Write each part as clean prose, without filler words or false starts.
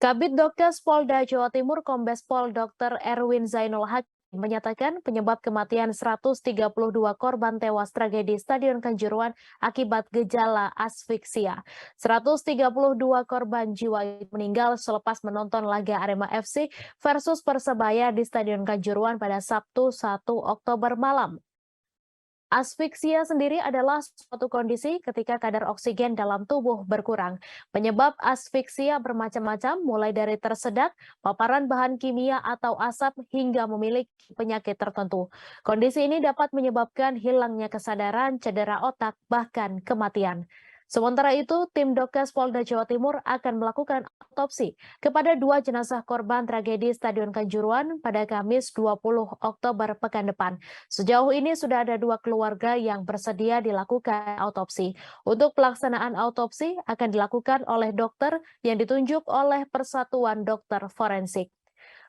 Kabid Dokes Polda Jawa Timur Kombes Pol Dr. Erwin Zainul Hakim menyatakan penyebab kematian 132 korban tewas tragedi Stadion Kanjuruhan akibat gejala asfiksia. 132 korban jiwa meninggal selepas menonton laga Arema FC versus Persebaya di Stadion Kanjuruhan pada Sabtu 1 Oktober malam. Asfiksia sendiri adalah suatu kondisi ketika kadar oksigen dalam tubuh berkurang. Penyebab asfiksia bermacam-macam, mulai dari tersedak, paparan bahan kimia atau asap, hingga memiliki penyakit tertentu. Kondisi ini dapat menyebabkan hilangnya kesadaran, cedera otak, bahkan kematian. Sementara itu, tim Dokes Polda Jawa Timur akan melakukan autopsi kepada 2 jenazah korban tragedi Stadion Kanjuruhan pada Kamis 20 Oktober pekan depan. Sejauh ini sudah ada 2 keluarga yang bersedia dilakukan autopsi. Untuk pelaksanaan autopsi akan dilakukan oleh dokter yang ditunjuk oleh Persatuan Dokter Forensik.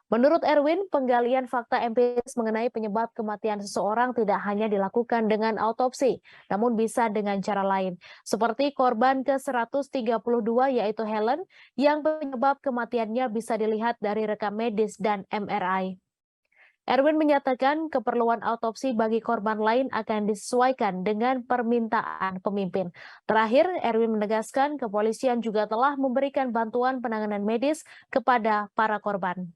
Menurut Erwin, penggalian fakta empiris mengenai penyebab kematian seseorang tidak hanya dilakukan dengan autopsi, namun bisa dengan cara lain. Seperti korban ke-132 yaitu Helen, yang penyebab kematiannya bisa dilihat dari rekam medis dan MRI. Erwin menyatakan keperluan autopsi bagi korban lain akan disesuaikan dengan permintaan pemimpin. Terakhir, Erwin menegaskan kepolisian juga telah memberikan bantuan penanganan medis kepada para korban.